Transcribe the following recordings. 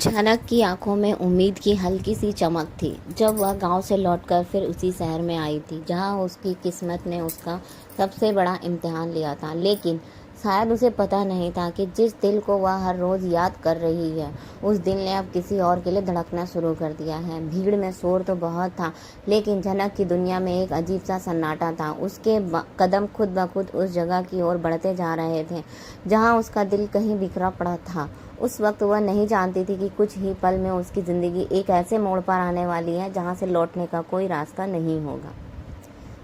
झनक की आंखों में उम्मीद की हल्की सी चमक थी जब वह गांव से लौटकर फिर उसी शहर में आई थी जहां उसकी किस्मत ने उसका सबसे बड़ा इम्तिहान लिया था। लेकिन शायद उसे पता नहीं था कि जिस दिल को वह हर रोज़ याद कर रही है उस दिल ने अब किसी और के लिए धड़कना शुरू कर दिया है। भीड़ में शोर तो बहुत था, लेकिन झनक की दुनिया में एक अजीब सा सन्नाटा था। उसके कदम खुद ब खुद उस जगह की ओर बढ़ते जा रहे थे जहाँ उसका दिल कहीं बिखरा पड़ा था। उस वक्त वह नहीं जानती थी कि कुछ ही पल में उसकी ज़िंदगी एक ऐसे मोड़ पर आने वाली है जहाँ से लौटने का कोई रास्ता नहीं होगा।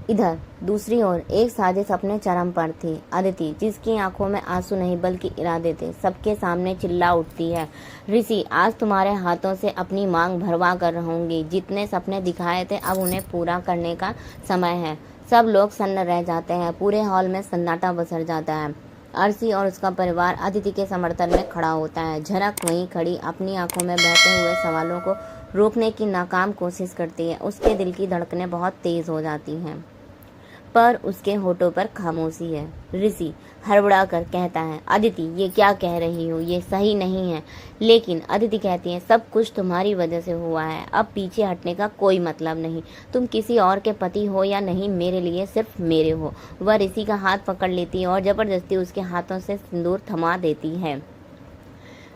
इधर दूसरी ओर एक साजिश अपने चरम पर थी। अदिति, जिसकी आंखों में आंसू नहीं बल्कि इरादे थे, सबके सामने चिल्ला उठती है, ऋषि, आज तुम्हारे हाथों से अपनी मांग भरवा कर रहूंगी। जितने सपने दिखाए थे अब उन्हें पूरा करने का समय है। सब लोग सन्न रह जाते हैं। पूरे हॉल में सन्नाटा बसर जाता है। अर्शी और उसका परिवार अदिति के समर्थन में खड़ा होता है। झनक वहीं खड़ी अपनी आंखों में बहते हुए सवालों को रोकने की नाकाम कोशिश करती है। उसके दिल की धड़कनें बहुत तेज हो जाती हैं, पर उसके होठों पर खामोशी है। ऋषि हड़बड़ा कर कहता है, अदिति, ये क्या कह रही हो? ये सही नहीं है। लेकिन अदिति कहती है, सब कुछ तुम्हारी वजह से हुआ है। अब पीछे हटने का कोई मतलब नहीं। तुम किसी और के पति हो या नहीं, मेरे लिए सिर्फ मेरे हो। वह ऋषि का हाथ पकड़ लेती है और जबरदस्ती उसके हाथों से सिंदूर थमा देती है।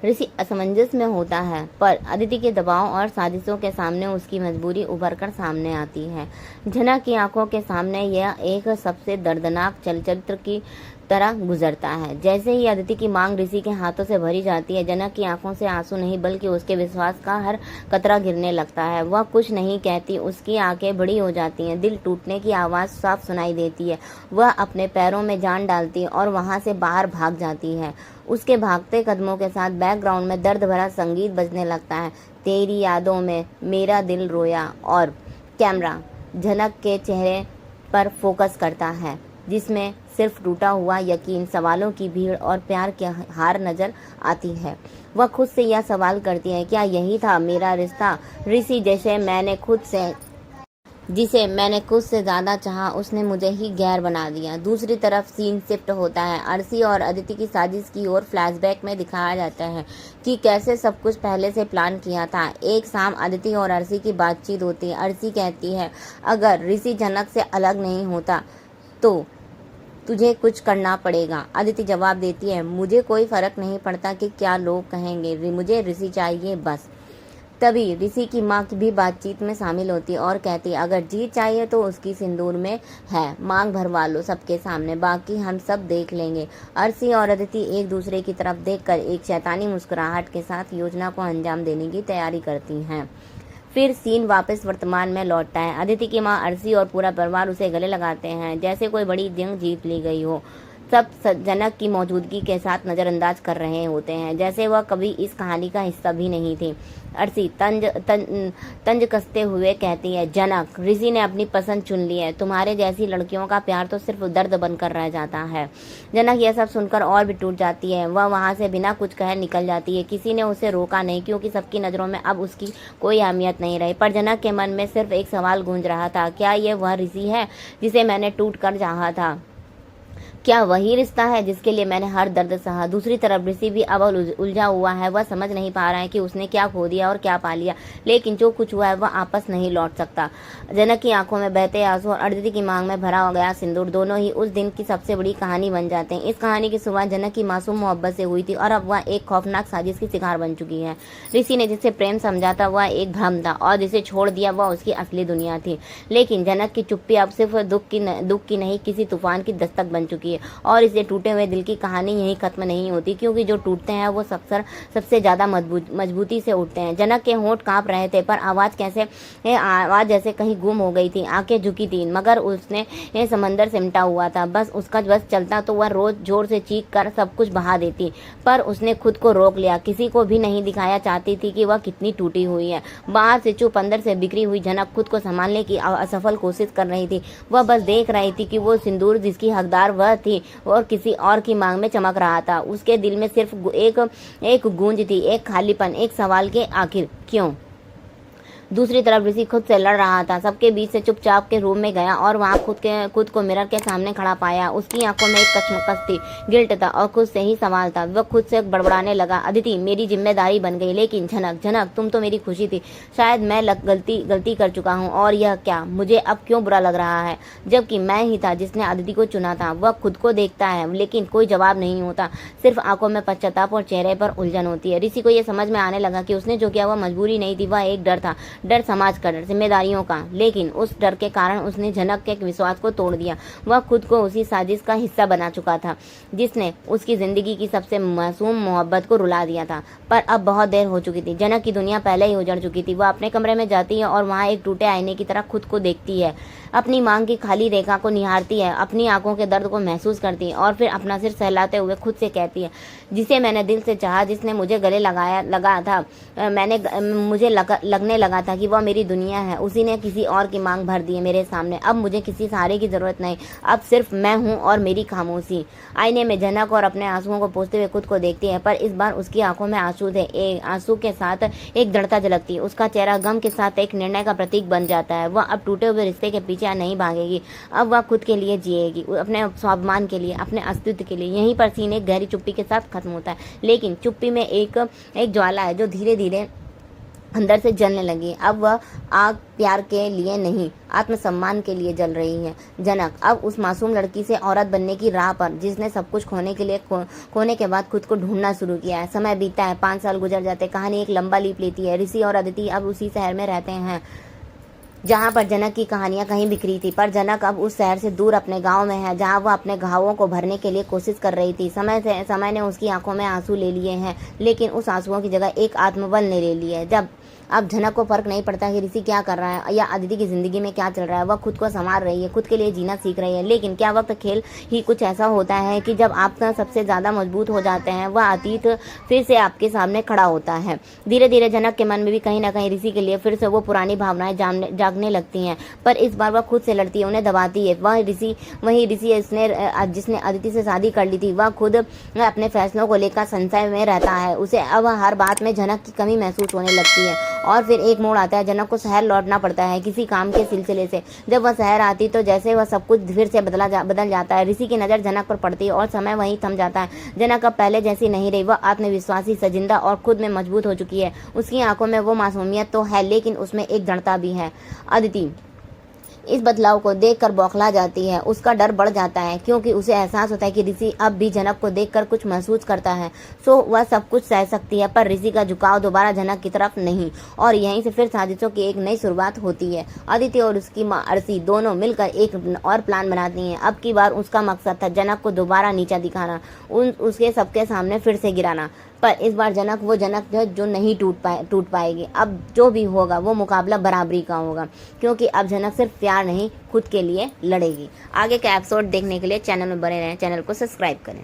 ऋषि असमंजस में होता है, पर अदिति के दबाव और साजिशों के सामने उसकी मजबूरी उभर कर सामने आती है। झनक की आंखों के सामने यह एक सबसे दर्दनाक चलचित्र की तरह गुजरता है। जैसे ही अदिति की मांग ऋषि के हाथों से भरी जाती है, जनक की आंखों से आंसू नहीं बल्कि उसके विश्वास का हर कतरा गिरने लगता है। वह कुछ नहीं कहती, उसकी आंखें बड़ी हो जाती हैं, दिल टूटने की आवाज़ साफ सुनाई देती है। वह अपने पैरों में जान डालती है और वहां से बाहर भाग जाती है। उसके भागते कदमों के साथ बैकग्राउंड में दर्द भरा संगीत बजने लगता है, तेरी यादों में मेरा दिल रोया। और कैमरा झनक के चेहरे पर फोकस करता है, जिसमें सिर्फ टूटा हुआ यकीन, सवालों की भीड़ और प्यार की हार नजर आती है। वह खुद से यह सवाल करती है, क्या यही था मेरा रिश्ता? ऋषि जिसे मैंने खुद से ज़्यादा चाहा, उसने मुझे ही गैर बना दिया। दूसरी तरफ सीन शिफ्ट होता है। अर्शी और अदिति की साजिश की ओर फ्लैशबैक में दिखाया जाता है कि कैसे सब कुछ पहले से प्लान किया था। एक शाम अदिति और अर्शी की बातचीत होती है। अर्शी कहती है, अगर ऋषि झनक से अलग नहीं होता तो तुझे कुछ करना पड़ेगा। अदिति जवाब देती है, मुझे कोई फर्क नहीं पड़ता कि क्या लोग कहेंगे, मुझे ऋषि चाहिए बस। तभी ऋषि की माँ भी बातचीत में शामिल होती है और कहती है, अगर जीत चाहिए तो उसकी सिंदूर में है, मांग भरवा लो सबके सामने, बाकी हम सब देख लेंगे। अर्शी और अदिति एक दूसरे की तरफ देखकर एक शैतानी मुस्कुराहट के साथ योजना को अंजाम देने की तैयारी करती हैं। फिर सीन वापस वर्तमान में लौटता है। अदिति की माँ, अर्शी और पूरा परिवार उसे गले लगाते हैं जैसे कोई बड़ी जंग जीत ली गई हो। सब जनक की मौजूदगी के साथ नज़रअंदाज कर रहे होते हैं, जैसे वह कभी इस कहानी का हिस्सा भी नहीं थी। अर्शी तंज कसते हुए कहती है, जनक, ऋषि ने अपनी पसंद चुन ली है। तुम्हारे जैसी लड़कियों का प्यार तो सिर्फ दर्द बनकर रह जाता है। जनक यह सब सुनकर और भी टूट जाती है। वह वहाँ से बिना कुछ कहे निकल जाती है। किसी ने उसे रोका नहीं, क्योंकि सबकी नज़रों में अब उसकी कोई अहमियत नहीं रही। पर जनक के मन में सिर्फ एक सवाल गूंज रहा था, क्या ये वह ऋषि है जिसे मैंने टूट कर चाहा था? क्या वही रिश्ता है जिसके लिए मैंने हर दर्द सहा? दूसरी तरफ ऋषि भी अब उलझा हुआ है। वह समझ नहीं पा रहा है कि उसने क्या खो दिया और क्या पा लिया, लेकिन जो कुछ हुआ है वह आपस नहीं लौट सकता। जनक की आंखों में बहते आंसू और अदिति की मांग में भरा गया सिंदूर दोनों ही उस दिन की सबसे बड़ी कहानी बन जाते हैं। इस कहानी की शुरुआत जनक की मासूम मोहब्बत से हुई थी और अब वह एक खौफनाक साजिश की शिकार बन चुकी है। ऋषि ने जिसे प्रेम समझा था वह एक भ्रम था और जिसे छोड़ दिया वह उसकी असली दुनिया थी। लेकिन जनक की चुप्पी अब सिर्फ दुख की नहीं, किसी तूफान की दस्तक बन चुकी है। और इसे टूटे हुए दिल की कहानी यहीं खत्म नहीं होती, क्योंकि जो टूटते हैं वो अक्सर सबसे ज़्यादा मजबूती से उठते हैं। जनक के होंठ कांप रहे थे, पर आवाज़ जैसे कहीं गुम हो गई थी। आंखें झुकी थी, मगर उसने समंदर सिमटा हुआ था। बस उसका बस चलता तो वह रोज जोर से चीख कर सब कुछ बहा देती, पर उसने खुद को रोक लिया। किसी को भी नहीं दिखाया चाहती थी कि वह कितनी टूटी हुई है। बाहर से चुप, अंदर से बिखरी हुई झनक खुद को संभालने की असफल कोशिश कर रही थी। वह बस देख रही थी कि वो सिंदूर जिसकी हकदार वह थी और किसी और की मांग में चमक रहा था। उसके दिल में सिर्फ एक गूंज थी, एक खालीपन, एक सवाल के आखिर क्यों। दूसरी तरफ ऋषि खुद से लड़ रहा था। सबके बीच से चुपचाप के रूम में गया और वहाँ खुद को मिरर के सामने खड़ा पाया। उसकी आंखों में एक कश्मकश थी, गिल्ट था और खुद से ही सवाल था। वह खुद से बड़बड़ाने लगा, अदिति मेरी जिम्मेदारी बन गई, लेकिन झनक तुम तो मेरी खुशी थी। शायद मैं गलती कर चुका हूँ, और यह क्या, मुझे अब क्यों बुरा लग रहा है, जबकि मैं ही था जिसने अदिति को चुना था। वह खुद को देखता है लेकिन कोई जवाब नहीं होता, सिर्फ आंखों में पश्चाताप और चेहरे पर उलझन होती है। ऋषि को यह समझ में आने लगा कि उसने जो किया वह मजबूरी नहीं थी, वह एक डर था, डर समाज का डर, जिम्मेदारियों का। लेकिन उस डर के कारण उसने झनक के विश्वास को तोड़ दिया। वह खुद को उसी साजिश का हिस्सा बना चुका था जिसने उसकी जिंदगी की सबसे मासूम मोहब्बत को रुला दिया था। पर अब बहुत देर हो चुकी थी। जनक की दुनिया पहले ही उजड़ चुकी थी। वह अपने कमरे में जाती है और वहाँ एक टूटे आईने की तरह खुद को देखती है, अपनी मांग की खाली रेखा को निहारती है, अपनी आंखों के दर्द को महसूस करती है और फिर अपना सिर सहलाते हुए खुद से कहती है, जिसे मैंने दिल से चाहा, जिसने मुझे गले लगा था, मुझे लगने लगा था कि वह मेरी दुनिया है, उसी ने किसी और की मांग भर दी है मेरे सामने। अब मुझे किसी सहारे की जरूरत नहीं, अब सिर्फ मैं हूँ और मेरी खामोशी। आईने में जनक और अपने आंसुओं को पोंछते हुए खुद को देखती है, पर इस बार उसकी आंखों में आंसू थे। आंसू के साथ एक दृढ़ता झलकती है। उसका चेहरा गम के साथ एक निर्णय का प्रतीक बन जाता है। वह अब टूटे हुए रिश्ते के पीछे नहीं भागेगी, अब वह खुद के लिए जिएगी, अपने स्वाभिमान के लिए, अपने अस्तित्व के लिए। यहीं पर सीन एक गहरी चुप्पी के साथ खत्म होता है, लेकिन चुप्पी में एक ज्वाला है जो धीरे धीरे अंदर से जलने लगी। अब वह आग प्यार के लिए नहीं, आत्मसम्मान के लिए जल रही है। जनक अब उस मासूम लड़की से औरत बनने की राह पर, जिसने सब कुछ खोने के बाद खुद को ढूंढना शुरू किया है। समय बीतता है, 5 साल गुजर जाते, कहानी एक लंबा लीप लेती है। ऋषि और अदिति अब उसी शहर में रहते हैं जहाँ पर जनक की कहानियां कहीं बिखरी थी, पर जनक अब उस शहर से दूर अपने गांव में है, जहाँ वह अपने घावों को भरने के लिए कोशिश कर रही थी। समय ने उसकी आंखों में आंसू ले लिए हैं, लेकिन उस आंसुओं की जगह एक आत्मबल ने ले ली है। जब अब झनक को फर्क नहीं पड़ता कि ऋषि क्या कर रहा है या अदिति की जिंदगी में क्या चल रहा है। वह खुद को संवार रही है, खुद के लिए जीना सीख रही है। लेकिन क्या वक्त खेल ही कुछ ऐसा होता है कि जब आप सबसे ज्यादा मजबूत हो जाते हैं, वह अतीत फिर से आपके सामने खड़ा होता है। धीरे धीरे जनक के मन में भी कहीं ना कहीं ऋषि के लिए फिर से वो पुरानी भावनाएं जागने लगती हैं, पर इस बार वह खुद से लड़ती है, उन्हें दबाती है। वही ऋषि जिसने अदिति से शादी कर ली थी, वह खुद अपने फैसलों को लेकर संशय में रहता है। उसे अब हर बात में जनक की कमी महसूस होने लगती है। और फिर एक मोड़ आता है, जनक को शहर लौटना पड़ता है किसी काम के सिलसिले से। जब वह शहर आती तो जैसे वह सब कुछ फिर से बदल जाता है। ऋषि की नज़र जनक पर पड़ती है और समय वहीं थम जाता है। जनक अब पहले जैसी नहीं रही, वह आत्मविश्वासी, सजिंदा और खुद में मजबूत हो चुकी है। उसकी आंखों में वो मासूमियत तो है, लेकिन उसमें एक दृढ़ता भी है। अदिति इस बदलाव को देखकर बौखला जाती है। उसका डर बढ़ जाता है, क्योंकि उसे एहसास होता है कि ऋषि अब भी जनक को देखकर कुछ महसूस करता है। सो वह सब कुछ सह सकती है, पर ऋषि का झुकाव दोबारा जनक की तरफ नहीं। और यहीं से फिर साजिशों की एक नई शुरुआत होती है। अदिति और उसकी माँ अरसी दोनों मिलकर एक और प्लान बनाती हैं। अब की बार उसका मकसद था जनक को दोबारा नीचा दिखाना, उसके सबके सामने फिर से गिराना। पर इस बार वो जनक जो नहीं टूट पाएगी। अब जो भी होगा वो मुकाबला बराबरी का होगा, क्योंकि अब जनक सिर्फ प्यार नहीं, खुद के लिए लड़ेगी। आगे का एपिसोड देखने के लिए चैनल में बने रहें, चैनल को सब्सक्राइब करें।